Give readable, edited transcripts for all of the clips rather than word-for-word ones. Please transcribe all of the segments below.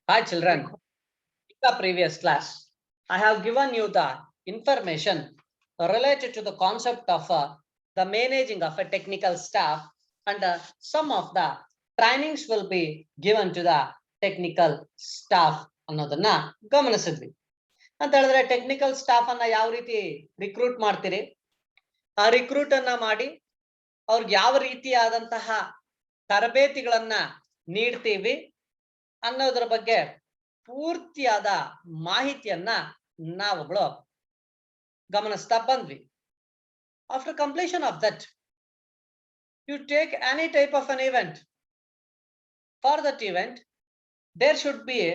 Hi children, in the previous class, I have given you the information related to the concept of the managing of a technical staff, and some of the trainings will be given to the technical staff ಅನ್ನೋದನ್ನ ಗಮನಿಸಿದ್ವಿ. ಅಂತ ಹೇಳಿದ್ರೆ technical staff ಅನ್ನ ಯಾವ ರೀತಿ recruit ಮಾಡ್ತೀರಿ, ಆ recruit ಅನ್ನ ಮಾಡಿ ಅವ್ರಿಗೆ ಯಾವ ರೀತಿಯಾದಂತಹ ತರಬೇತಿಗಳನ್ನ ನೀಡ್ತೀವಿ ಅನ್ನೋದ್ರ ಬಗ್ಗೆ ಪೂರ್ತಿಯಾದ ಮಾಹಿತಿಯನ್ನ ನಾವುಗಳು ಗಮನಿಸ್ತಾ ಬಂದ್ವಿ. After completion of that, you take any type of an event. For that event, there should be a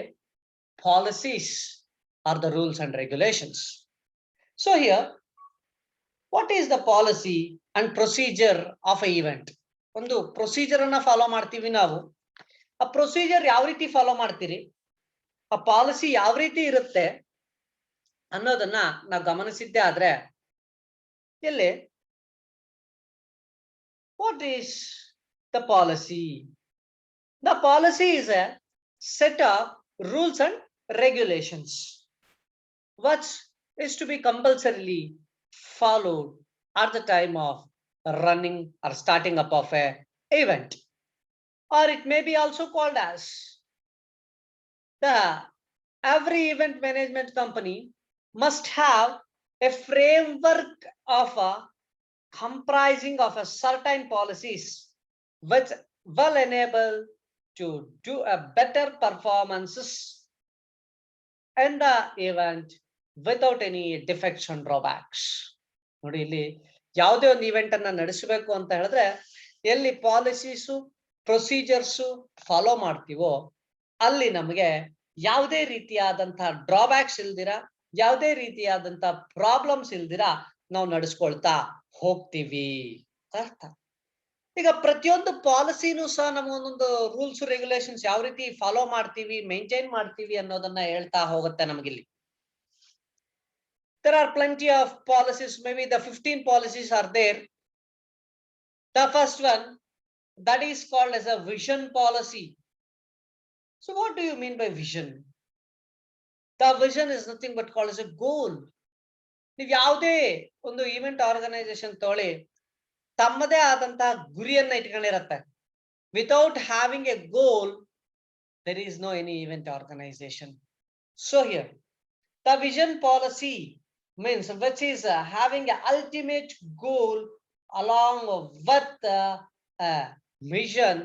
policies or the rules and regulations. So here, what is the policy and procedure of a event? ಒಂದು procedure ಅನ್ನ follow ಮಾಡ್ತೀವಿ ನಾವು. ಆ procedure ಯಾವ ರೀತಿ follow ಮಾಡ್ತೀರಿ, ಆ policy ಯಾವ ರೀತಿ ಇರುತ್ತೆ ಅನ್ನೋದನ್ನ ನಾವು ಗಮನಿಸಿದ್ದೆ ಆದ್ರೆ ಇಲ್ಲಿ what is the policy? The policy is a set of rules and regulations which is to be compulsorily followed at the time of running or starting up of a event, or it may be also called as the every event management company must have a framework of a comprising of a certain policies which will enable to do a better performances in the event without any defects and drawbacks. ನೋಡಿ, ಇಲ್ಲಿ ಯಾವುದೇ ಒಂದು event ಅನ್ನ ನಡೆಸಬೇಕು ಅಂತ ಹೇಳಿದ್ರೆ ಎಲ್ಲಿ policies procedures follow ಮಾಡ್ತೀವೋ ಅಲ್ಲಿ ನಮಗೆ ಯಾವುದೇ ರೀತಿಯಾದಂತಹ ಡ್ರಾಬ್ಯಾಕ್ಸ್ ಇಲ್ದಿರ, ಯಾವುದೇ ರೀತಿಯಾದಂತಹ ಪ್ರಾಬ್ಲಮ್ಸ್ ಇಲ್ದಿರ ನಾವು ನಡೆಸ್ಕೊಳ್ತಾ ಹೋಗ್ತೀವಿ ಅರ್ಥ. ಈಗ ಪ್ರತಿಯೊಂದು ಪಾಲಿಸಿನೂ ಸಹ ನಮ್ಮ ಒಂದೊಂದು ರೂಲ್ಸ್ ರೆಗ್ಯುಲೇಷನ್ಸ್ ಯಾವ ರೀತಿ ಫಾಲೋ ಮಾಡ್ತೀವಿ, ಮೇಂಟೈನ್ ಮಾಡ್ತೀವಿ ಅನ್ನೋದನ್ನ ಹೇಳ್ತಾ ಹೋಗುತ್ತೆ ನಮಗಿಲ್ಲಿ. There are plenty of policies, maybe the 15 policies are there. The first one, that is called as a vision policy. So what do you mean by vision? The vision is nothing but called as a goal. ನೀವು ಯಾವುದೇ ಒಂದು event organisation ತೊಗೊಳ್ಳಿ, ತಮ್ಮದೇ ಆದಂತಹ ಗುರಿಯನ್ನ ಇಟ್ಕೊಂಡಿರತ್ತೆ. Without having a goal, there is no any event organization. So here, the vision policy means which is having an ultimate goal along with a mission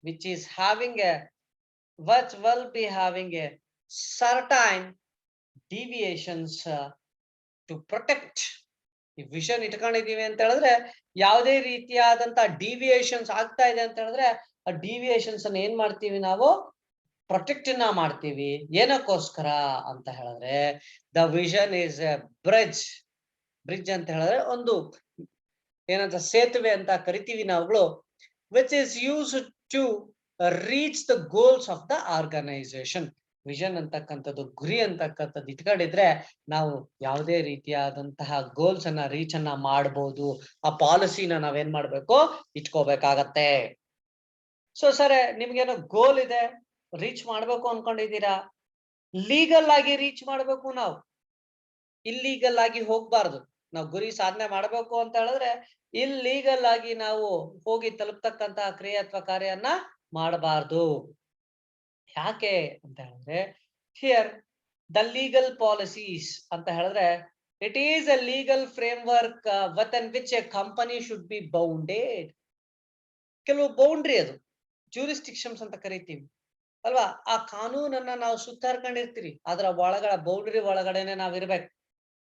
which is having a which will be having a certain deviations to protect. ಈ vision ಇಟ್ಕೊಂಡಿದೀವಿ ಅಂತ ಹೇಳಿದ್ರೆ ಯಾವುದೇ ರೀತಿಯಾದಂತ deviations ಆಗ್ತಾ ಇದೆ ಅಂತ ಹೇಳಿದ್ರೆ ಆ ಡಿವಿಯೇಷನ್ಸ್ ಅನ್ನ ಏನ್ ಮಾಡ್ತೀವಿ ನಾವು, ಪ್ರೊಟೆಕ್ಟ್ ನ ಮಾಡ್ತೀವಿ. ಏನಕ್ಕೋಸ್ಕರ ಅಂತ ಹೇಳಿದ್ರೆ the vision is a bridge ಅಂತ ಹೇಳಿದ್ರೆ ಒಂದು ಏನಂತ ಸೇತುವೆ ಅಂತ ಕರಿತೀವಿ ನಾವುಗಳು, which is use to reach the goals of the organization. Vision ಅಂತಕ್ಕಂಥದ್ದು, ಗುರಿ ಅಂತಕ್ಕಂಥದ್ದು ಇಟ್ಕೊಂಡಿದ್ರೆ ನಾವು ಯಾವುದೇ ರೀತಿಯಾದಂತಹ ಗೋಲ್ಸ್ ಅನ್ನ ರೀಚ್ ಅನ್ನ ಮಾಡಬಹುದು. ಆ ಪಾಲಿಸಿನ ನಾವೇನ್ ಮಾಡ್ಬೇಕು, ಇಟ್ಕೋಬೇಕಾಗತ್ತೆ. ಸೊ ಸರ್, ನಿಮ್ಗೇನೋ ಗೋಲ್ ಇದೆ, ರೀಚ್ ಮಾಡ್ಬೇಕು ಅನ್ಕೊಂಡಿದ್ದೀರಾ, ಲೀಗಲ್ ಆಗಿ ರೀಚ್ ಮಾಡ್ಬೇಕು. ನಾವು ಇಲ್ಲೀಗಲ್ ಆಗಿ ಹೋಗ್ಬಾರ್ದು. ನಾವು ಗುರಿ ಸಾಧನೆ ಮಾಡ್ಬೇಕು ಅಂತ ಹೇಳಿದ್ರೆ ಇಲ್ಲೀಗಲ್ ಆಗಿ ನಾವು ಹೋಗಿ ತಲುಪ್ತಕ್ಕಂತಹ ಕ್ರಿಯೆ ಅಥವಾ ಕಾರ್ಯನ್ನ ಮಾಡಬಾರ್ದು. ಯಾಕೆ ಅಂತ ಹೇಳಿದ್ರೆ ಹಿಯರ್ ದ ಲೀಗಲ್ ಪಾಲಿಸೀಸ್ ಅಂತ ಹೇಳಿದ್ರೆ it is A legal framework with in which A company should be bounded. ಕೆಲವು ಬೌಂಡ್ರಿ, ಅದು ಜೂರಿಸ್ಟಿಕ್ಷನ್ಸ್ ಅಂತ ಕರಿತೀವಿ ಅಲ್ವಾ. ಆ ಕಾನೂನನ್ನ ನಾವು ಸುತ್ತಾರ್ಕೊಂಡಿರ್ತೀವಿ, ಅದರ ಒಳಗಡೆ ಬೌಂಡ್ರಿ ಒಳಗಡೆನೆ ನಾವ್ ಇರ್ಬೇಕು.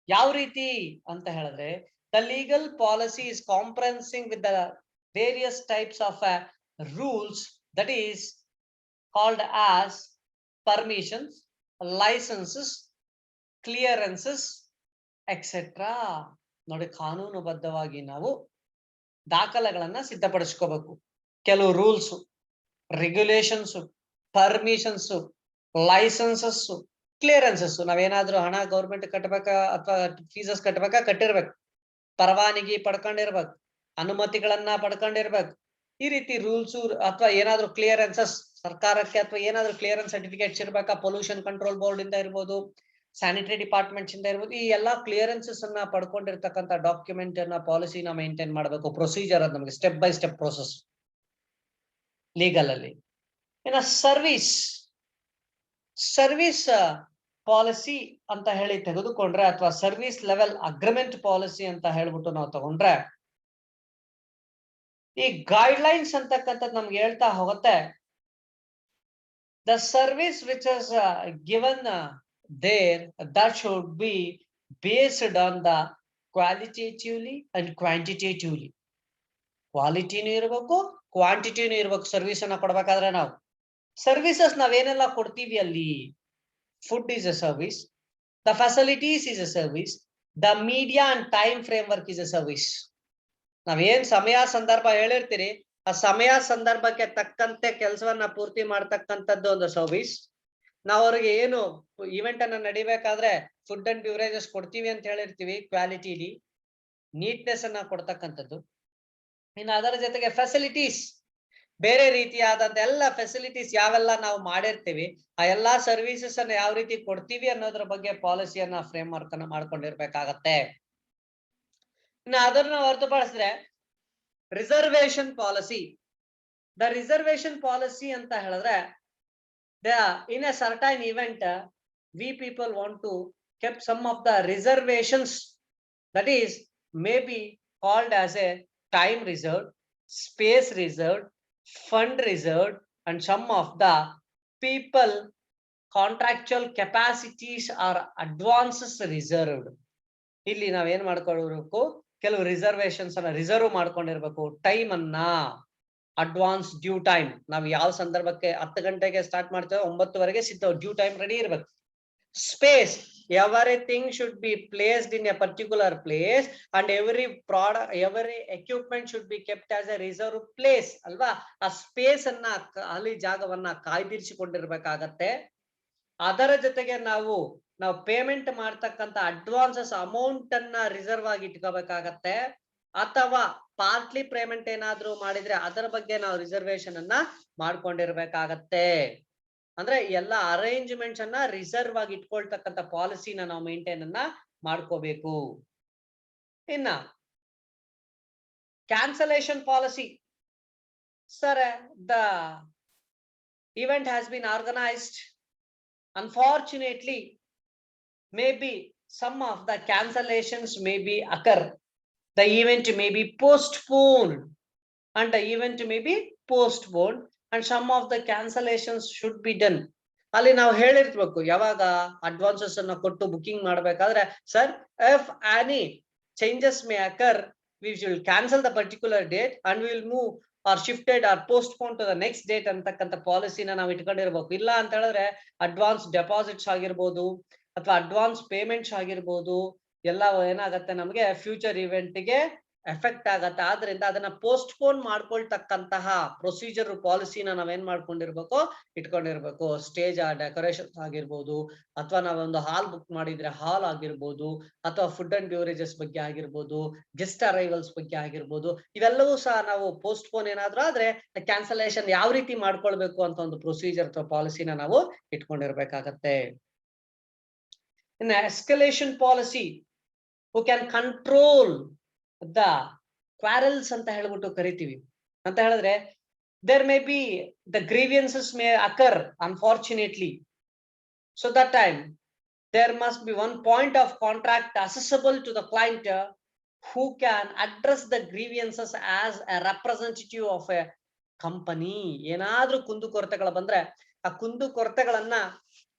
ಯಾವ ರೀತಿ ಅಂತ ಹೇಳಿದ್ರೆ the legal policy is comprehensing with the various types of rules that is called as permissions, licenses, clearances, etc. ನೋಡಿ, ಕಾನೂನುಬದ್ಧವಾಗಿ ನಾವು ದಾಖಲೆಗಳನ್ನ ಸಿದ್ಧಪಡಿಸ್ಕೋಬೇಕು. ಕೆಲವು rules, regulations, permissions, licences, clearances. ನಾವೇನಾದ್ರೂ ಹಣ ಗೌರ್ಮೆಂಟ್ ಕಟ್ಟಬೇಕಾ ಅಥವಾ ಫೀಸಸ್ ಕಟ್ಟಬೇಕಾ, ಕಟ್ಟಿರ್ಬೇಕು. ಪರವಾನಗಿ ಪಡ್ಕೊಂಡಿರ್ಬೇಕು, ಅನುಮತಿಗಳನ್ನ ಪಡ್ಕೊಂಡಿರ್ಬೇಕು. ಈ ರೀತಿ ರೂಲ್ಸ್ ಅಥವಾ ಏನಾದ್ರು ಕ್ಲಿಯರೆನ್ಸಸ್ ಸರ್ಕಾರಕ್ಕೆ ಅಥವಾ ಏನಾದ್ರು ಕ್ಲಿಯರೆನ್ಸ್ ಸರ್ಟಿಫಿಕೇಟ್ಸ್ ಇರ್ಬೇಕಾ, ಪೊಲ್ಯೂಷನ್ ಕಂಟ್ರೋಲ್ ಬೋರ್ಡ್ ಇಂದ ಇರ್ಬೋದು, ಸ್ಯಾನಿಟರಿ ಡಿಪಾರ್ಟ್ಮೆಂಟ್ಸ್ ಇಂದ ಇರ್ಬೋದು, ಈ ಎಲ್ಲಾ ಕ್ಲಿಯರೆನ್ಸಸ್ ಅನ್ನ ಪಡ್ಕೊಂಡಿರ್ತಕ್ಕಂಥ ಡಾಕ್ಯುಮೆಂಟ್ ಅನ್ನ ಪಾಲಿಸಿನ ಮೇಂಟೈನ್ ಮಾಡಬೇಕು. ಪ್ರೊಸೀಜರ್ ಅದು ನಮಗೆ step by step process legal ಅಲ್ಲಿ. ಇನ್ನ ಸರ್ವಿಸ್ ಪಾಲಿಸಿ ಅಂತ ಹೇಳಿ ತೆಗೆದುಕೊಂಡ್ರೆ, ಅಥವಾ ಸರ್ವಿಸ್ ಲೆವೆಲ್ ಅಗ್ರಿಮೆಂಟ್ ಪಾಲಿಸಿ ಅಂತ ಹೇಳ್ಬಿಟ್ಟು ನಾವು ತಗೊಂಡ್ರೆ, ಈ ಗೈಡ್ ಲೈನ್ಸ್ ಅಂತಕ್ಕಂಥದ್ದು ನಮ್ಗೆ ಹೇಳ್ತಾ ಹೋಗುತ್ತೆ, the service which is given there that should be based on the qualitatively and quantitatively. ಕ್ವಾಲಿಟಿನೂ ಇರಬೇಕು, ಕ್ವಾಂಟಿಟಿನೂ ಇರ್ಬೇಕು. ಸರ್ವಿಸ್ ಅನ್ನ ಕೊಡ್ಬೇಕಾದ್ರೆ ನಾವು ಸರ್ವಿಸಸ್ ನಾವೇನೆಲ್ಲ ಕೊಡ್ತೀವಿ ಅಲ್ಲಿ, food is a service, the facilities is a service, the media and time frame work is a service. ನಾವೇನ್ ಸಮಯ ಸಂದರ್ಭ ಹೇಳಿರ್ತೀರಿ, ಆ ಸಮಯ ಸಂದರ್ಭಕ್ಕೆ ತಕ್ಕಂತೆ ಕೆಲಸವನ್ನ ಪೂರ್ತಿ ಮಾಡ್ತಕ್ಕಂಥದ್ದು ಒಂದು ಸರ್ವಿಸ್. ನಾವು ಅವ್ರಿಗೆ ಏನು ಇವೆಂಟ್ ಅನ್ನ ನಡಿಬೇಕಾದ್ರೆ ಫುಡ್ ಅಂಡ್ ಬ್ಯೂರೇಜಸ್ ಕೊಡ್ತೀವಿ ಅಂತ ಹೇಳಿರ್ತೀವಿ, ಕ್ವಾಲಿಟಿಲಿ ನೀಟ್ನೆಸ್ ಅನ್ನ ಕೊಡ್ತಕ್ಕಂಥದ್ದು. ಇನ್ನು ಅದರ ಜೊತೆಗೆ ಫೆಸಿಲಿಟೀಸ್, ಬೇರೆ ರೀತಿಯಾದಂತ ಎಲ್ಲ ಫೆಸಿಲಿಟೀಸ್ ಯಾವೆಲ್ಲ ನಾವು ಮಾಡಿರ್ತೀವಿ, ಆ ಎಲ್ಲಾ ಸರ್ವಿಸಸ್ ಅನ್ನ ಯಾವ ರೀತಿ ಕೊಡ್ತೀವಿ ಅನ್ನೋದ್ರ ಬಗ್ಗೆ ಪಾಲಿಸಿಯನ್ನ ಫ್ರೇಮ್ ವರ್ಕ್ ಅನ್ನ ಮಾಡ್ಕೊಂಡಿರ್ಬೇಕಾಗತ್ತೆ. ಇನ್ನು ಅದನ್ನ ಹೊರತುಪಡಿಸಿದ್ರೆ reservation policy. The reservation policy ಅಂತ ಹೇಳಿದ್ರೆ, in a certain event we people want to keep some of the reservations, that is may be called as a time reserved, space reserved, fund reserved, and some of the people contractual capacities are advances reserved. ಇಲ್ಲಿ ನಾವೇನ್ ಮಾಡ್ಕೊಳ್ಬೇಕು, ಕೆಲವು reservations ಅನ್ನ reserve ಮಾಡ್ಕೊಂಡಿರ್ಬೇಕು. Time ಅನ್ನ advance due time, ನಾವು ಯಾವ ಸಂದರ್ಭಕ್ಕೆ 10 ಗಂಟೆಗೆ ಸ್ಟಾರ್ಟ್ ಮಾಡ್ತೇವೆ, 9ವರೆಗೆ ಸಿದ್ಧ ಡ್ಯೂ ಟೈಮ್ ರೆಡಿ ಇರ್ಬೇಕು. Space, everything should be placed in a particular place and every product, every equipment should be kept as a reserve place ಅಲ್ವಾ. ಆ ಸ್ಪೇಸ್ ಅನ್ನ, ಖಾಲಿ ಜಾಗವನ್ನ ಕಾಯ್ದಿರಿಸಿಕೊಂಡಿರ್ಬೇಕಾಗತ್ತೆ. ಅದರ ಜೊತೆಗೆ ನಾವು ಪೇಮೆಂಟ್ ಮಾಡ್ತಕ್ಕಂಥ ಅಡ್ವಾನ್ಸಸ್ ಅಮೌಂಟ್ ಅನ್ನ ರಿಸರ್ವ್ ಆಗಿ ಇಟ್ಕೋಬೇಕಾಗತ್ತೆ. ಅಥವಾ ಪಾರ್ಟ್ಲಿ ಪೇಮೆಂಟ್ ಏನಾದ್ರೂ ಮಾಡಿದ್ರೆ ಅದರ ಬಗ್ಗೆ ನಾವು ರಿಸರ್ವೇಶನ್ ಅನ್ನ ಮಾಡ್ಕೊಂಡಿರ್ಬೇಕಾಗತ್ತೆ. ಅಂದ್ರೆ ಎಲ್ಲ ಅರೇಂಜ್ಮೆಂಟ್ಸ್ ಅನ್ನ ರಿಸರ್ವ್ ಆಗಿ ಇಟ್ಕೊಳ್ತಕ್ಕಂಥ ಪಾಲಿಸಿನ ನಾವು ಮೇಂಟೈನ್ ಅನ್ನ ಮಾಡ್ಕೋಬೇಕು. ಇನ್ನ cancellation policy. Sir, the event has been organized, unfortunately maybe some of the cancellations may be occur, the event may be postponed and the event may be postponed and some of the cancellations should be done. ಅಲ್ಲಿ ನಾವು ಹೇಳಿರ್ಬೇಕು, ಯಾವಾಗ advances ಅನ್ನ ಕೊಟ್ಟು booking ಮಾಡ್ಬೇಕಾದ್ರೆ, sir if any changes may occur we will cancel the particular date and we will move or shifted or postponed to the next date ಅಂತಕ್ಕಂಥ ಪಾಲಿಸಿನ ನಾವು ಇಟ್ಕೊಂಡಿರ್ಬೇಕು. ಇಲ್ಲ ಅಂತ ಹೇಳಿದ್ರೆ ಅಡ್ವಾನ್ಸ್ ಡೆಪಾಸಿಟ್ಸ್ ಆಗಿರ್ಬೋದು ಅಥವಾ ಅಡ್ವಾನ್ಸ್ ಪೇಮೆಂಟ್ಸ್ ಆಗಿರ್ಬೋದು, ಎಲ್ಲ ಏನಾಗತ್ತೆ, ನಮಗೆ ಫ್ಯೂಚರ್ ಇವೆಂಟ್ಗೆ ಎಫೆಕ್ಟ್ ಆಗತ್ತೆ. ಆದ್ರಿಂದ ಅದನ್ನ ಪೋಸ್ಟ್ಪೋನ್ ಮಾಡ್ಕೊಳ್ತಕ್ಕಂತಹ ಪ್ರೊಸೀಜರ್ ಪಾಲಿಸಿನ ನಾವೇನ್ ಮಾಡ್ಕೊಂಡಿರ್ಬೇಕು, ಇಟ್ಕೊಂಡಿರ್ಬೇಕು. ಸ್ಟೇಜ್ ಡೆಕೋರೇಷನ್ ಆಗಿರ್ಬೋದು, ಅಥವಾ ನಾವೊಂದು ಹಾಲ್ ಬುಕ್ ಮಾಡಿದ್ರೆ ಹಾಲ್ ಆಗಿರ್ಬೋದು, ಅಥವಾ ಫುಡ್ ಅಂಡ್ ಬ್ಯೂರೇಜಸ್ ಬಗ್ಗೆ ಆಗಿರ್ಬೋದು, ಗೆಸ್ಟ್ ಅರೈವಲ್ಸ್ ಬಗ್ಗೆ ಆಗಿರ್ಬೋದು, ಇವೆಲ್ಲವೂ ಸಹ ನಾವು ಪೋಸ್ಟ್ಪೋನ್ ಏನಾದ್ರೂ ಆದ್ರೆ ಕ್ಯಾನ್ಸಲೇಷನ್ ಯಾವ ರೀತಿ ಮಾಡ್ಕೊಳ್ಬೇಕು ಅಂತ ಒಂದು ಪ್ರೊಸೀಜರ್ ಅಥವಾ ಪಾಲಿಸಿನ ನಾವು ಇಟ್ಕೊಂಡಿರ್ಬೇಕಾಗತ್ತೆ. ಇನ್ನು escalation policy, who can control the quarrels ಅಂತ ಹೇಳ್ಬಿಟ್ಟು ಕರಿತೀವಿ. ಅಂತ ಹೇಳಿದ್ರೆ there may be the grievances may occur unfortunately, so that time there must be one point of contact accessible to the client who can address the grievances as a representative of a company. ಏನಾದ್ರೂ ಕುಂದುಕೊರತೆಗಳು ಬಂದ್ರೆ ಆ ಕುಂದುಕೊರತೆಗಳನ್ನ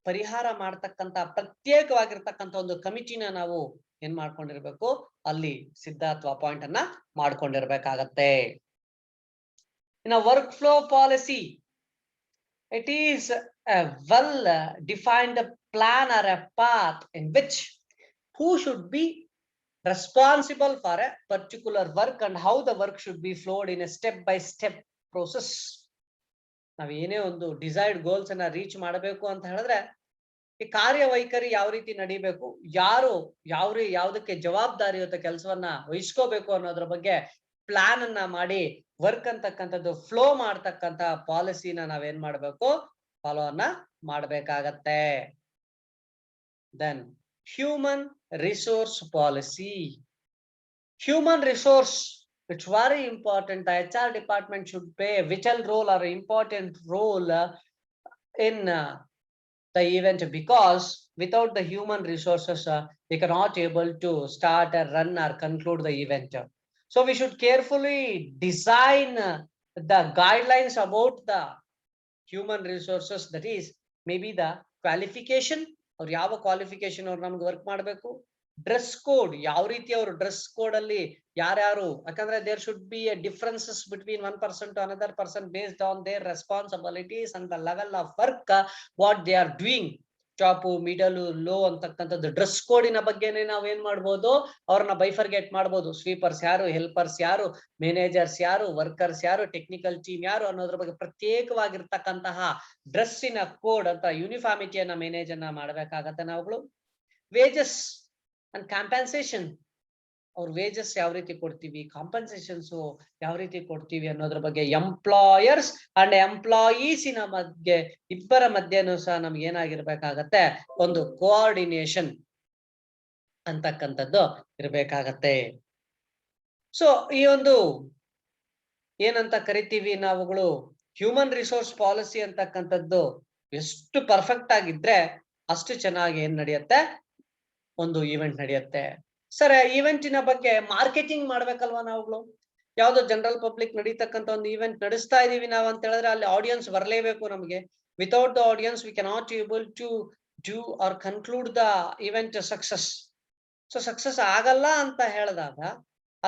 ಪರಿಹಾರ ಮಾಡ್ತಕ್ಕಂತ ಪ್ರತ್ಯೇಕವಾಗಿರ್ತಕ್ಕಂಥ ಒಂದು ಕಮಿಟಿನ ನಾವು ಏನ್ ಮಾಡ್ಕೊಂಡಿರ್ಬೇಕು, ಅಲ್ಲಿ ಸಿದ್ಧ ಅಥವಾ ಅಪಾಯಿಂಟ್ ಅನ್ನ ಮಾಡ್ಕೊಂಡಿರ್ಬೇಕಾಗತ್ತೆ. ಇನ್ನು work flow policy, it is a well defined plan or a path in which who should be responsible for a particular work and how the work should be flowed in a step by step process. ನಾವ್ ಏನೇ ಒಂದು desired goals ಅನ್ನ reach ಮಾಡಬೇಕು ಅಂತ ಹೇಳಿದ್ರೆ ಈ ಕಾರ್ಯವೈಖರಿ ಯಾವ ರೀತಿ ನಡಿಬೇಕು, ಯಾರು ಯಾವ್ದಕ್ಕೆ ಜವಾಬ್ದಾರಿಯುತ ಕೆಲಸವನ್ನ ವಹಿಸ್ಕೋಬೇಕು ಅನ್ನೋದ್ರ ಬಗ್ಗೆ ಪ್ಲಾನ್ ಅನ್ನ ಮಾಡಿ ವರ್ಕ್ ಅಂತಕ್ಕಂಥದ್ದು ಫ್ಲೋ ಮಾಡ್ತಕ್ಕಂತ ಪಾಲಿಸಿನ ನಾವೇನ್ ಮಾಡ್ಬೇಕು, ಫಾಲೋ ಅನ್ನ ಮಾಡ್ಬೇಕಾಗತ್ತೆ. Then human resource policy. Human resource, it's very important. The HR department should play a vital role or an important role in the event, because without the human resources, we cannot able to start or run or conclude the event. So we should carefully design the guidelines about the human resources. That is maybe the qualification, or ಯಾವ qualification ಅವ್ರು ನಮ್ಗೆ work ಮಾಡಬೇಕು, dress code, ಯಾವ ರೀತಿ ಅವರು dress code ಅಲ್ಲಿ ಯಾರ್ಯಾರು, ಯಾಕಂದ್ರೆ there should be a differences between one person to another person based on their responsibilities and the level of work what they are doing. Top, middle, low ಅಂತಕ್ಕಂಥದ್ದು dress ಕೋಡಿನ ಬಗ್ಗೆನೆ ನಾವ್ ಏನ್ ಮಾಡ್ಬೋದು, ಅವ್ರನ್ನ ಬೈಫರ್ಗೇಟ್ ಮಾಡ್ಬೋದು. ಸ್ವೀಪರ್ಸ್ ಯಾರು, ಹೆಲ್ಪರ್ಸ್ ಯಾರು, ಮ್ಯಾನೇಜರ್ಸ್ ಯಾರು, ವರ್ಕರ್ಸ್ ಯಾರು, ಟೆಕ್ನಿಕಲ್ ಟೀಮ್ ಯಾರು ಅನ್ನೋದ್ರ ಬಗ್ಗೆ ಪ್ರತ್ಯೇಕವಾಗಿರ್ತಕ್ಕಂತಹ ಡ್ರೆಸ್ಸಿನ ಕೋಡ್ ಅಂತ ಯೂನಿಫಾರ್ಮಿಟಿಯನ್ನ ಮ್ಯಾನೇಜ್ ಅನ್ನ ಮಾಡ್ಬೇಕಾಗತ್ತೆ ನಾವುಗಳು. ವೇಜಸ್ ಅಂಡ್ ಕಾಂಪನ್ಸೇಷನ್, ಅವ್ರ ವೇಜಸ್ ಯಾವ ರೀತಿ ಕೊಡ್ತೀವಿ, ಕಾಂಪನ್ಸೇಷನ್ಸ್ ಯಾವ ರೀತಿ ಕೊಡ್ತೀವಿ ಅನ್ನೋದ್ರ ಬಗ್ಗೆ ಎಂಪ್ಲಾಯರ್ಸ್ ಅಂಡ್ ಎಂಪ್ಲಾಯೀಸಿನ ಮಧ್ಯೆ, ಇಬ್ಬರ ಮಧ್ಯೆನೂ ಸಹ ನಮ್ಗೆ ಏನಾಗಿರ್ಬೇಕಾಗತ್ತೆ, ಒಂದು ಕೋಆರ್ಡಿನೇಷನ್ ಅಂತಕ್ಕಂಥದ್ದು ಇರ್ಬೇಕಾಗತ್ತೆ. ಸೊ ಈ ಒಂದು ಏನಂತ ಕರಿತೀವಿ ನಾವುಗಳು ಹ್ಯೂಮನ್ ರಿಸೋರ್ಸ್ ಪಾಲಿಸಿ ಅಂತಕ್ಕಂಥದ್ದು ಎಷ್ಟು ಪರ್ಫೆಕ್ಟ್ ಆಗಿದ್ರೆ ಅಷ್ಟು ಚೆನ್ನಾಗಿ ಏನ್ ನಡೆಯುತ್ತೆ, ಒಂದು ಈವೆಂಟ್ ನಡೆಯುತ್ತೆ. ಸರ್, ಈವೆಂಟಿನ ಬಗ್ಗೆ ಮಾರ್ಕೆಟಿಂಗ್ ಮಾಡ್ಬೇಕಲ್ವಾ ನಾವುಗಳು? ಯಾವ್ದೋ ಜನರಲ್ ಪಬ್ಲಿಕ್ ನಡೀತಕ್ಕಂತ ಒಂದು ಈವೆಂಟ್ ನಡೆಸ್ತಾ ಇದೀವಿ ನಾವು ಅಂತ ಹೇಳಿದ್ರೆ ಅಲ್ಲಿ ಆಡಿಯನ್ಸ್ ಬರಲೇಬೇಕು ನಮಗೆ. Without the audience we cannot able to do or conclude the event success. So success ಆಗಲ್ಲ ಅಂತ ಹೇಳಿದಾಗ,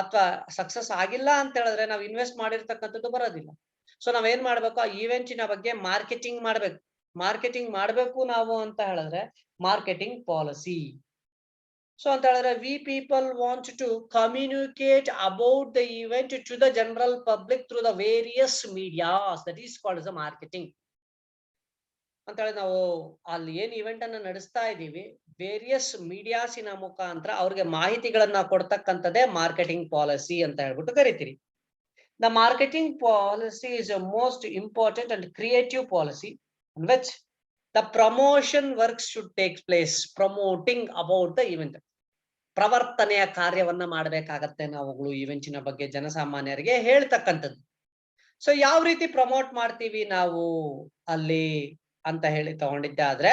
ಅಥವಾ ಸಕ್ಸಸ್ ಆಗಿಲ್ಲ ಅಂತ ಹೇಳಿದ್ರೆ ನಾವು ಇನ್ವೆಸ್ಟ್ ಮಾಡಿರ್ತಕ್ಕಂಥದ್ದು ಬರೋದಿಲ್ಲ. ಸೊ ನಾವೇನ್ ಮಾಡ್ಬೇಕು, ಆ ಈವೆಂಟಿನ ಬಗ್ಗೆ ಮಾರ್ಕೆಟಿಂಗ್ ಮಾಡ್ಬೇಕು. ಮಾರ್ಕೆಟಿಂಗ್ ಮಾಡ್ಬೇಕು ನಾವು ಅಂತ ಹೇಳಿದ್ರೆ ಮಾರ್ಕೆಟಿಂಗ್ ಪಾಲಿಸಿ. ಸೊ ಅಂತ ಹೇಳಿದ್ರೆ we people want to communicate about the event to the general public through the various medias, that is called as a marketing ಅಂತ ಹೇಳಿ. ನಾವು ಅಲ್ಲಿ ಏನ್ ಇವೆಂಟ್ ಅನ್ನ ನಡೆಸ್ತಾ ಇದೀವಿ, ವೇರಿಯಸ್ ಮೀಡಿಯಾಸಿನ ಮುಖಾಂತರ ಅವ್ರಿಗೆ ಮಾಹಿತಿಗಳನ್ನ ಕೊಡ್ತಕ್ಕಂಥದ್ದೇ ಮಾರ್ಕೆಟಿಂಗ್ ಪಾಲಿಸಿ ಅಂತ ಹೇಳ್ಬಿಟ್ಟು ಕರಿತೀರಿ. The marketing policy is a most important and creative policy in which the promotion work should take place, promoting about the event. ಪ್ರವರ್ತನೆಯ ಕಾರ್ಯವನ್ನ ಮಾಡ್ಬೇಕಾಗತ್ತೆ ನಾವುಗಳು ಈವೆಂಟಿನ ಬಗ್ಗೆ ಜನಸಾಮಾನ್ಯರಿಗೆ ಹೇಳ್ತಕ್ಕಂಥದ್ದು. ಸೊ ಯಾವ ರೀತಿ ಪ್ರಮೋಟ್ ಮಾಡ್ತೀವಿ ನಾವು ಅಲ್ಲಿ ಅಂತ ಹೇಳಿ ತಗೊಂಡಿದ್ದಾದ್ರೆ,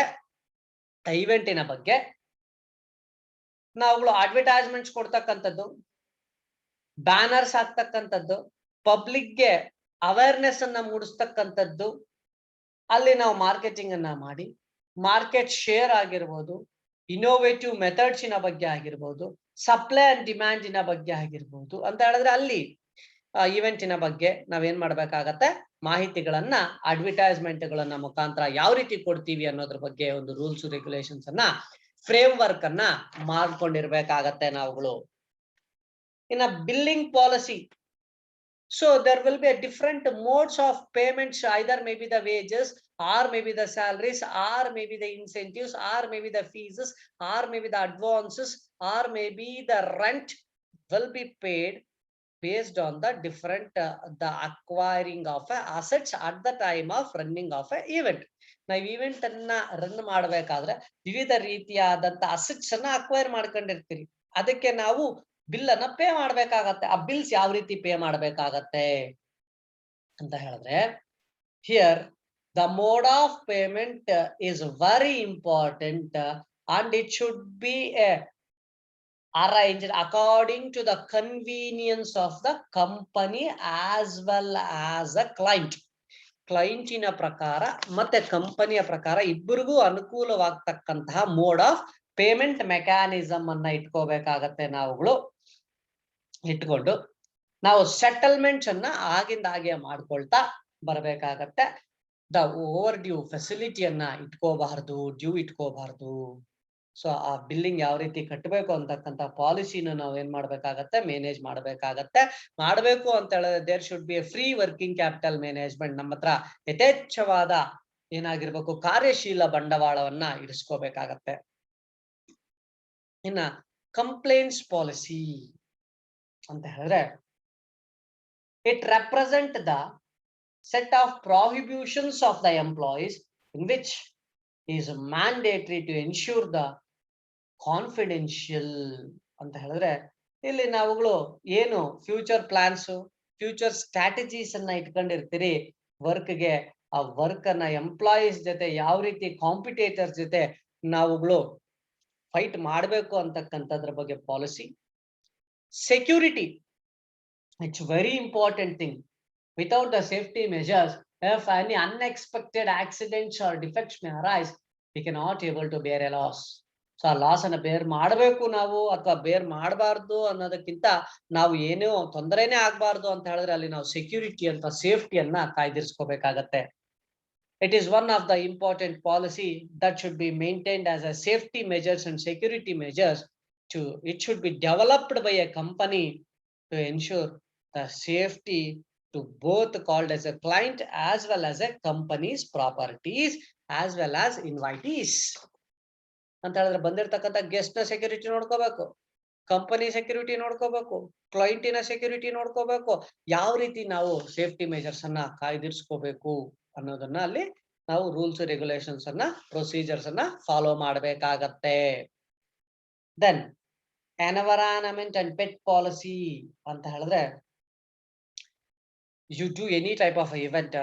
ಈವೆಂಟಿನ ಬಗ್ಗೆ ನಾವುಗಳು ಅಡ್ವರ್ಟೈಸ್ಮೆಂಟ್ಸ್ ಕೊಡ್ತಕ್ಕಂಥದ್ದು, ಬ್ಯಾನರ್ಸ್ ಹಾಕ್ತಕ್ಕಂಥದ್ದು, ಪಬ್ಲಿಕ್ಗೆ ಅವೇರ್ನೆಸ್ ಅನ್ನ ಮೂಡಿಸ್ತಕ್ಕಂಥದ್ದು, ಅಲ್ಲಿ ನಾವು ಮಾರ್ಕೆಟಿಂಗ್ ಅನ್ನ ಮಾಡಿ ಮಾರ್ಕೆಟ್ ಶೇರ್ ಆಗಿರ್ಬೋದು, ಇನೋವೇಟಿವ್ ಮೆಥಡ್ಸಿನ ಬಗ್ಗೆ ಆಗಿರ್ಬೋದು, ಸಪ್ಲೈ ಅಂಡ್ ಡಿಮ್ಯಾಂಡಿನ ಬಗ್ಗೆ ಆಗಿರ್ಬೋದು ಅಂತ ಹೇಳಿದ್ರೆ ಅಲ್ಲಿ ಇವೆಂಟಿನ ಬಗ್ಗೆ ನಾವೇನ್ ಮಾಡ್ಬೇಕಾಗತ್ತೆ, ಮಾಹಿತಿಗಳನ್ನ ಅಡ್ವರ್ಟೈಸ್ಮೆಂಟ್ ಗಳನ್ನ ಮುಖಾಂತರ ಯಾವ ರೀತಿ ಕೊಡ್ತೀವಿ ಅನ್ನೋದ್ರ ಬಗ್ಗೆ ಒಂದು ರೂಲ್ಸ್ ರೆಗ್ಯುಲೇಷನ್ಸ್ ಅನ್ನ, ಫ್ರೇಮ್ ವರ್ಕ್ ಅನ್ನ ಮಾಡ್ಕೊಂಡಿರ್ಬೇಕಾಗತ್ತೆ ನಾವುಗಳು. ಇನ್ನ billing policy. So there will be a different modes of payments, either maybe the wages, or maybe the salaries, or maybe the incentives, or maybe the fees, or maybe the advances, or maybe the rent will be paid based on the different the acquiring of assets at the time of running of a event. ನಾವು event ಅನ್ನ run ಮಾಡ್ಬೇಕಾದ್ರೆ ವಿವಿಧ ರೀತಿಯಾದಂತ assets ಅನ್ನ acquire ಮಾಡ್ಕೊಂಡಿರ್ತೀರಿ, ಅದಕ್ಕೆ ನಾವು bill ಅನ್ನ pay ಮಾಡ್ಬೇಕಾಗತ್ತೆ. ಆ ಬಿಲ್ಸ್ ಯಾವ ರೀತಿ ಪೇ ಮಾಡ್ಬೇಕಾಗತ್ತೆ ಅಂತ ಹೇಳಿದ್ರೆ, here the mode of payment is very important and it should be arranged according to the convenience of the company as well as the client. ಕ್ಲೈಂಟಿನ ಪ್ರಕಾರ ಮತ್ತೆ ಕಂಪನಿಯ ಪ್ರಕಾರ ಇಬ್ಬರಿಗೂ ಅನುಕೂಲವಾಗ್ತಕ್ಕಂತಹ ಮೋಡ್ ಆಫ್ ಪೇಮೆಂಟ್ ಮೆಕ್ಯಾನಿಸಮ್ ಅನ್ನ ಇಟ್ಕೋಬೇಕಾಗತ್ತೆ ನಾವುಗಳು. ಇಟ್ಕೊಂಡು ನಾವು ಸೆಟಲ್ಮೆಂಟ್ಸ್ ಅನ್ನ ಆಗಿಂದ ಹಾಗೆ ಮಾಡ್ಕೊಳ್ತಾ ಬರ್ಬೇಕಾಗತ್ತೆ. ದ ಓವರ್ ಡ್ಯೂ ಫೆಸಿಲಿಟಿಯನ್ನ ಇಟ್ಕೋಬಾರ್ದು, ಡ್ಯೂ ಇಟ್ಕೋಬಾರ್ದು. ಸೊ ಆ ಬಿಲ್ಲಿಂಗ್ ಯಾವ ರೀತಿ ಕಟ್ಟಬೇಕು ಅಂತಕ್ಕಂಥ ಪಾಲಿಸಿನ ನಾವು ಏನ್ ಮಾಡ್ಬೇಕಾಗತ್ತೆ, ಮ್ಯಾನೇಜ್ ಮಾಡ್ಬೇಕಾಗತ್ತೆ. ಮಾಡ್ಬೇಕು ಅಂತ ಹೇಳಿದ್ರೆ there should be a free working capital management. ನಮ್ಮ ಹತ್ರ ಯಥೇಚ್ಛವಾದ ಏನಾಗಿರ್ಬೇಕು, ಕಾರ್ಯಶೀಲ ಬಂಡವಾಳವನ್ನ ಇರಿಸ್ಕೋಬೇಕಾಗತ್ತೆ. ಇನ್ನ ಕಂಪ್ಲೇಂಟ್ಸ್ ಪಾಲಿಸಿ ಅಂತ ಹೇಳಿದ್ರೆ, It represents the set of prohibitions of the employees in which is mandatory to ensure the confidential ಅಂತ ಹೇಳಿದ್ರೆ ಇಲ್ಲಿ ನಾವುಗಳು ಏನು ಫ್ಯೂಚರ್ ಪ್ಲಾನ್ಸ್ ಫ್ಯೂಚರ್ ಸ್ಟ್ರಾಟಜೀಸ್ ಅನ್ನ ಇಟ್ಕೊಂಡಿರ್ತೀರಿ ವರ್ಕ್ಗೆ ಆ ವರ್ಕ್ ಅನ್ನ ಎಂಪ್ಲಾಯೀಸ್ ಜೊತೆ ಯಾವ ರೀತಿ ಕಾಂಪಿಟೇಟರ್ಸ್ ಜೊತೆ ನಾವುಗಳು ಫೈಟ್ ಮಾಡಬೇಕು ಅಂತಕ್ಕಂಥದ್ರ ಬಗ್ಗೆ policy. Security, it's very important thing. Without the safety measures, if any unexpected accidents or defects may arise, we cannot able to bear a loss. So ಆ ಲಾಸ್ ಅನ್ನ ಬೇರ್ ಮಾಡಬೇಕು ನಾವು ಅಥವಾ ಬೇರ್ ಮಾಡಬಾರ್ದು ಅನ್ನೋದಕ್ಕಿಂತ ನಾವು ಏನೋ ತೊಂದರೆನೇ ಆಗ್ಬಾರ್ದು ಅಂತ ಹೇಳಿದ್ರೆ ಅಲ್ಲಿ ನಾವು ಸೆಕ್ಯೂರಿಟಿ ಅಂತ ಸೇಫ್ಟಿಯನ್ನ ಕಾಯ್ದಿರಿಸ್ಕೋಬೇಕಾಗತ್ತೆ. It is one of the important policy that should be maintained as a safety measures and security measures it should be developed by a company to ensure the safety to both called as a client as well as a company's properties as well as invitees. ಅಂತ ಹೇಳಿದ್ರೆ ಬಂದಿರತಕ್ಕಂತ guest ನ security ನೋಡ್ಕೋಬೇಕು, company security ನೋಡ್ಕೋಬೇಕು, ಕ್ಲೈಂಟಿನ security ನೋಡ್ಕೋಬೇಕು, ಯಾವ ರೀತಿ ನಾವು safety measures ಅನ್ನ ಕಾಯ್ದಿರಿಸ್ಕೋಬೇಕು ಅನ್ನೋದನ್ನ ಅಲ್ಲಿ ನಾವು ರೂಲ್ಸ್ ರೆಗ್ಯುಲೇಷನ್ಸ್ ಅನ್ನ ಪ್ರೊಸೀಜರ್ಸ್ ಅನ್ನ ಫಾಲೋ ಮಾಡ್ಬೇಕಾಗತ್ತೆ. Then environment and pet policy ಅಂತ ಹೇಳಿದ್ರೆ you do any type of event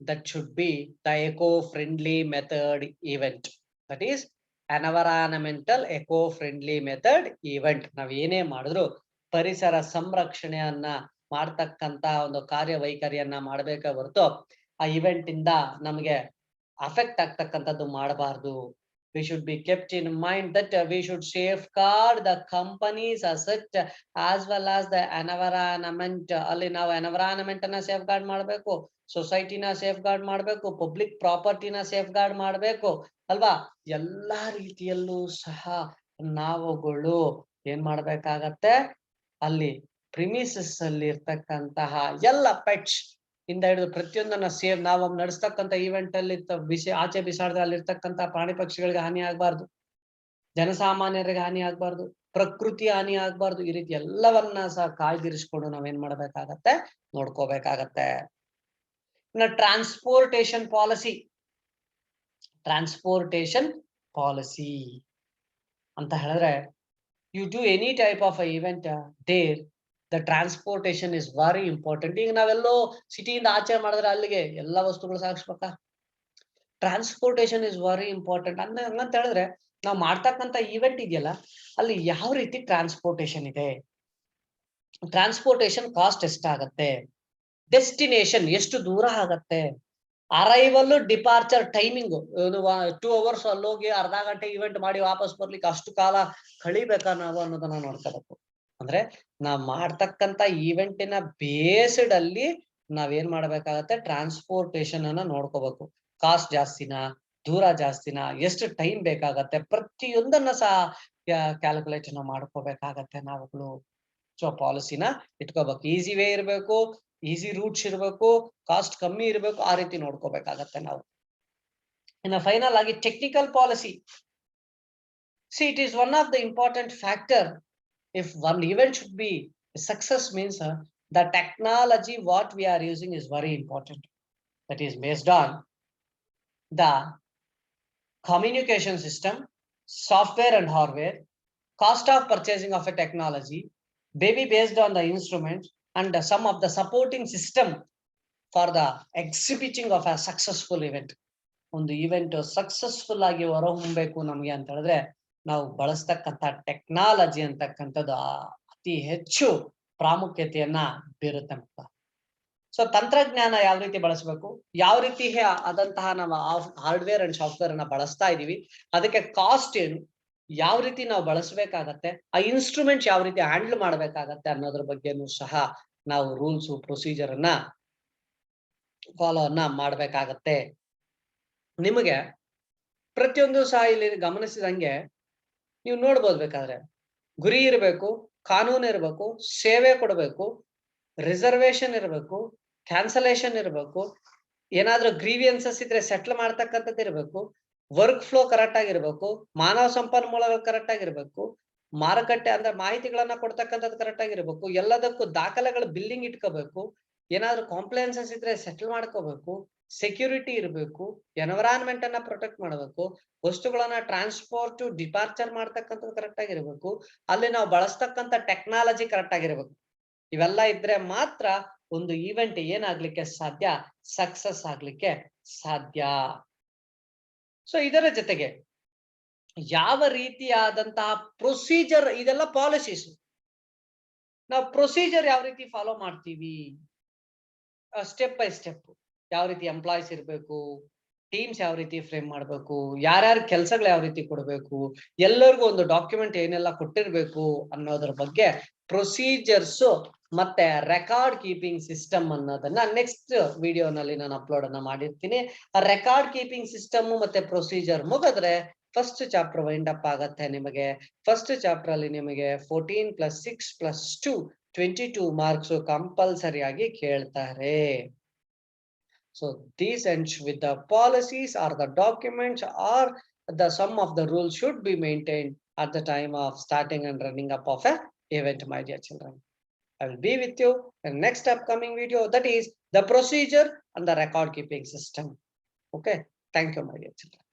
that should be the eco-friendly method event. That is environmental eco-friendly method event. ನಾವ್ ಏನೇ ಮಾಡಿದ್ರು ಪರಿಸರ ಸಂರಕ್ಷಣೆಯನ್ನ ಮಾಡ್ತಕ್ಕಂತ ಒಂದು ಕಾರ್ಯವೈಖರಿಯನ್ನ ಮಾಡ್ಬೇಕ ಹೊರತು ಆ ಇವೆಂಟ್ ಇಂದ ನಮಗೆ ಅಫೆಕ್ಟ್ ಆಗ್ತಕ್ಕಂಥದ್ದು ಮಾಡಬಾರ್ದು. We should be kept in mind that we should safeguard the company's asset as well as the environment. ಅಲ್ಲಿ ನಾವು ಎನ್ವೈರನ್ಮೆಂಟ್ ಅನ್ನ ಸೇಫ್ ಗಾರ್ಡ್ ಮಾಡ್ಬೇಕು, ಸೊಸೈಟಿನ ಸೇಫ್ ಗಾರ್ಡ್ ಮಾಡ್ಬೇಕು, ಪಬ್ಲಿಕ್ ಪ್ರಾಪರ್ಟಿನ ಸೇಫ್ ಗಾರ್ಡ್ ಮಾಡ್ಬೇಕು ಅಲ್ವಾ. ಎಲ್ಲಾ ರೀತಿಯಲ್ಲೂ ಸಹ ನಾವುಗಳು ಏನ್ ಮಾಡ್ಬೇಕಾಗತ್ತೆ, ಅಲ್ಲಿ ಪ್ರಿಮಿಸಸ್ ಅಲ್ಲಿ ಇರ್ತಕ್ಕಂತಹ ಎಲ್ಲ ಪೆಟ್ಸ್ ಇಂದ ಹಿಡಿದು ಪ್ರತಿಯೊಂದನ್ನ ಸೇವ್ ನಾವು ನಡೆಸ್ತಕ್ಕಂಥ ಈವೆಂಟ್ ಅಲ್ಲಿ ಆಚೆ ಬಿಸಾಡಿದ್ರೆ ಅಲ್ಲಿರ್ತಕ್ಕಂಥ ಪ್ರಾಣಿ ಪಕ್ಷಿಗಳಿಗೆ ಹಾನಿ ಆಗ್ಬಾರ್ದು, ಜನಸಾಮಾನ್ಯರಿಗೆ ಹಾನಿ ಆಗ್ಬಾರ್ದು, ಪ್ರಕೃತಿ ಹಾನಿ ಆಗ್ಬಾರ್ದು. ಈ ರೀತಿ ಎಲ್ಲವನ್ನ ಸಹ ಕಾಯ್ದಿರಿಸ್ಕೊಂಡು ನಾವೇನ್ ಮಾಡ್ಬೇಕಾಗತ್ತೆ, ನೋಡ್ಕೋಬೇಕಾಗತ್ತೆ. ಇನ್ನು ಟ್ರಾನ್ಸ್ಪೋರ್ಟೇಶನ್ ಪಾಲಿಸಿ. ಟ್ರಾನ್ಸ್ಪೋರ್ಟೇಶನ್ ಪಾಲಿಸಿ ಅಂತ ಹೇಳಿದ್ರೆ you do any type of event there the transportation is very important. ಈಗ ನಾವೆಲ್ಲೋ ಸಿಟಿಯಿಂದ ಆಚೆ ಮಾಡಿದ್ರೆ ಅಲ್ಲಿಗೆ ಎಲ್ಲಾ ವಸ್ತುಗಳು ಸಾಗಿಸ್ಬೇಕಾ? Transportation is very important. ಹಂಗಂತ ಹೇಳಿದ್ರೆ ನಾವು ಮಾಡ್ತಕ್ಕಂಥ ಇವೆಂಟ್ ಇದೆಯಲ್ಲ ಅಲ್ಲಿ ಯಾವ ರೀತಿ ಟ್ರಾನ್ಸ್ಪೋರ್ಟೇಶನ್ ಇದೆ, ಟ್ರಾನ್ಸ್ಪೋರ್ಟೇಶನ್ ಕಾಸ್ಟ್ ಎಷ್ಟಾಗತ್ತೆ, ಡೆಸ್ಟಿನೇಷನ್ ಎಷ್ಟು ದೂರ ಆಗತ್ತೆ, ಅರೈವಲ್ ಡಿಪಾರ್ಚರ್ ಟೈಮಿಂಗ್ 2 hours ಅಲ್ಲೋಗಿ ಅರ್ಧ ಗಂಟೆ ಇವೆಂಟ್ ಮಾಡಿ ವಾಪಸ್ ಬರ್ಲಿಕ್ಕೆ ಅಷ್ಟು ಕಾಲ ಕಳಿಬೇಕಾ ನಾವು ಅನ್ನೋದನ್ನ ನೋಡ್ಕೋಬೇಕು. ಅಂದ್ರೆ ನಾವ್ ಮಾಡ್ತಕ್ಕಂತ ಈವೆಂಟಿನ ಬೇಸ್ಡ್ ಅಲ್ಲಿ ನಾವೇನ್ ಮಾಡ್ಬೇಕಾಗತ್ತೆ, ಟ್ರಾನ್ಸ್ಪೋರ್ಟೇಶನ್ ಅನ್ನ ನೋಡ್ಕೋಬೇಕು. ಕಾಸ್ಟ್ ಜಾಸ್ತಿನಾ, ದೂರ ಜಾಸ್ತಿನಾ, ಎಷ್ಟು ಟೈಮ್ ಬೇಕಾಗತ್ತೆ, ಪ್ರತಿಯೊಂದನ್ನ ಸಹ ಕ್ಯಾಲ್ಕುಲೇಟ್ ಮಾಡ್ಕೋಬೇಕಾಗತ್ತೆ ನಾವುಗಳು. ಸೊ ಪಾಲಿಸಿನ ಇಟ್ಕೋಬೇಕು. ಈಸಿ ವೇ ಇರ್ಬೇಕು, ಈಸಿ ರೂಟ್ಸ್ ಇರ್ಬೇಕು, ಕಾಸ್ಟ್ ಕಮ್ಮಿ ಇರ್ಬೇಕು, ಆ ರೀತಿ ನೋಡ್ಕೋಬೇಕಾಗತ್ತೆ ನಾವು. ಇನ್ನು ಫೈನಲ್ ಆಗಿ technical policy. It is one of the important factor. If one event should be a success means the technology what we are using is very important. That is based on the communication system, software and hardware, cost of purchasing of a technology, maybe based on the instruments and some of the supporting system for the exhibiting of a successful event. ಒಂದು event successful ಆಗಿ ಹೊರಹೊಮ್ಮಬೇಕು ನಮ್ಗೆ ಅಂತ ಹೇಳಿದ್ರೆ ನಾವು ಬಳಸ್ತಕ್ಕಂಥ technology ಅಂತಕ್ಕಂಥದ್ದು ಅತಿ ಹೆಚ್ಚು ಪ್ರಾಮುಖ್ಯತೆಯನ್ನ ಬೀರುತ್ತೆ. ಸೊ ತಂತ್ರಜ್ಞಾನ ಯಾವ ರೀತಿ ಬಳಸಬೇಕು, ಯಾವ ರೀತಿ ಆದಂತಹ ನಾವು ಹಾರ್ಡ್ವೇರ್ ಅಂಡ್ ಸಾಫ್ಟ್ವೇರ್ ಅನ್ನ ಬಳಸ್ತಾ ಇದೀವಿ, ಅದಕ್ಕೆ ಕಾಸ್ಟ್ ಏನು, ಯಾವ ರೀತಿ ನಾವು ಬಳಸಬೇಕಾಗತ್ತೆ, ಆ ಇನ್ಸ್ಟ್ರೂಮೆಂಟ್ಸ್ ಯಾವ ರೀತಿ ಹ್ಯಾಂಡಲ್ ಮಾಡ್ಬೇಕಾಗತ್ತೆ ಅನ್ನೋದ್ರ ಬಗ್ಗೆನೂ ಸಹ ನಾವು ರೂಲ್ಸ್ ಪ್ರೊಸೀಜರ್ ಅನ್ನ ಫಾಲೋ ಮಾಡ್ಬೇಕಾಗತ್ತೆ. ನಿಮಗೆ ಪ್ರತಿಯೊಂದು ಸಹ ಇಲ್ಲಿ ಗಮನಿಸಿದಂಗೆ ನೀವು ನೋಡ್ಬೋದು, ಬೇಕಾದ್ರೆ ಗುರಿ ಇರಬೇಕು, ಕಾನೂನು ಇರಬೇಕು, ಸೇವೆ ಕೊಡಬೇಕು, ರಿಸರ್ವೇಶನ್ ಇರಬೇಕು, ಕ್ಯಾನ್ಸಲೇಷನ್ ಇರಬೇಕು, ಏನಾದ್ರೂ ಗ್ರೀವಿಯನ್ಸಸ್ ಇದ್ರೆ ಸೆಟ್ಲ್ ಮಾಡ್ತಕ್ಕಂಥದ್ದು ಇರಬೇಕು, ವರ್ಕ್ ಫ್ಲೋ ಕರೆಕ್ಟ್ ಆಗಿರ್ಬೇಕು, ಮಾನವ ಸಂಪನ್ಮೂಲಗಳು ಕರೆಕ್ಟ್ ಆಗಿರ್ಬೇಕು, ಮಾರುಕಟ್ಟೆ ಅಂದ್ರೆ ಮಾಹಿತಿಗಳನ್ನ ಕೊಡ್ತಕ್ಕಂಥದ್ದು ಕರೆಕ್ಟ್ ಆಗಿರ್ಬೇಕು, ಎಲ್ಲದಕ್ಕೂ ದಾಖಲೆಗಳು ಬಿಲ್ಲಿಂಗ್ ಇಟ್ಕೋಬೇಕು, ಏನಾದ್ರು ಕಾಂಪ್ಲೈನ್ಸಸ್ ಇದ್ರೆ ಸೆಟಲ್ ಮಾಡ್ಕೋಬೇಕು, ಸೆಕ್ಯೂರಿಟಿ ಇರಬೇಕು, ಎನ್ವಿರಾನ್ಮೆಂಟ್ ಅನ್ನ ಪ್ರೊಟೆಕ್ಟ್ ಮಾಡಬೇಕು, ವಸ್ತುಗಳನ್ನ ಟ್ರಾನ್ಸ್ಪೋರ್ಟ್ ಡಿಪಾರ್ಚರ್ ಮಾಡ್ತಕ್ಕಂಥದ್ದು ಕರೆಕ್ಟ್ ಆಗಿರ್ಬೇಕು, ಅಲ್ಲಿ ನಾವು ಬಳಸ್ತಕ್ಕಂಥ ಟೆಕ್ನಾಲಜಿ ಕರೆಕ್ಟ್ ಆಗಿರ್ಬೇಕು. ಇವೆಲ್ಲ ಇದ್ರೆ ಮಾತ್ರ ಒಂದು ಈವೆಂಟ್ ಏನಾಗ್ಲಿಕ್ಕೆ ಸಾಧ್ಯ, ಸಕ್ಸಸ್ ಆಗ್ಲಿಕ್ಕೆ ಸಾಧ್ಯ. ಸೊ ಇದರ ಜೊತೆಗೆ ಯಾವ ರೀತಿಯಾದಂತಹ ಪ್ರೊಸೀಜರ್, ಇದೆಲ್ಲ ಪಾಲಿಸೀಸ್, ನಾವು ಪ್ರೊಸೀಜರ್ ಯಾವ ರೀತಿ ಫಾಲೋ ಮಾಡ್ತೀವಿ, ಸ್ಟೆಪ್ ಬೈ ಸ್ಟೆಪ್ ಯಾವ ರೀತಿ ಎಂಪ್ಲಾಯ್ಸ್ ಇರಬೇಕು, ಟೀಮ್ಸ್ ಯಾವ ರೀತಿ ಫ್ರೇಮ್ ಮಾಡಬೇಕು, ಯಾರ್ಯಾರ ಕೆಲಸಗಳು ಯಾವ ರೀತಿ ಕೊಡಬೇಕು, ಎಲ್ಲರಿಗೂ ಒಂದು ಡಾಕ್ಯುಮೆಂಟ್ ಏನೆಲ್ಲ ಕೊಟ್ಟಿರ್ಬೇಕು ಅನ್ನೋದ್ರ ಬಗ್ಗೆ ಪ್ರೊಸೀಜರ್ಸ್ ಮತ್ತೆ ರೆಕಾರ್ಡ್ ಕೀಪಿಂಗ್ ಸಿಸ್ಟಮ್ ಅನ್ನೋದನ್ನ ನೆಕ್ಸ್ಟ್ ವಿಡಿಯೋನಲ್ಲಿ ನಾನು ಅಪ್ಲೋಡ್ ಅನ್ನ ಮಾಡಿರ್ತೀನಿ. ಆ ರೆಕಾರ್ಡ್ ಕೀಪಿಂಗ್ ಸಿಸ್ಟಮ್ ಮತ್ತೆ ಪ್ರೊಸೀಜರ್ ಮುಗಿದ್ರೆ ಫಸ್ಟ್ ಚಾಪ್ಟರ್ ವೈಂಡ್ ಅಪ್ ಆಗತ್ತೆ ನಿಮಗೆ. ಫಸ್ಟ್ ಚಾಪ್ಟರ್ ಅಲ್ಲಿ ನಿಮಗೆ 14 + 6 + 2 22 ಮಾರ್ಕ್ಸ್ ಕಂಪಲ್ಸರಿ ಆಗಿ ಕೇಳ್ತಾರೆ. So these ends with the policies or the documents or the sum of the rules should be maintained at the time of starting and running up of a event, my dear children. I will be with you in next upcoming video, that is the procedure and the record keeping system. Okay, thank you, my dear children.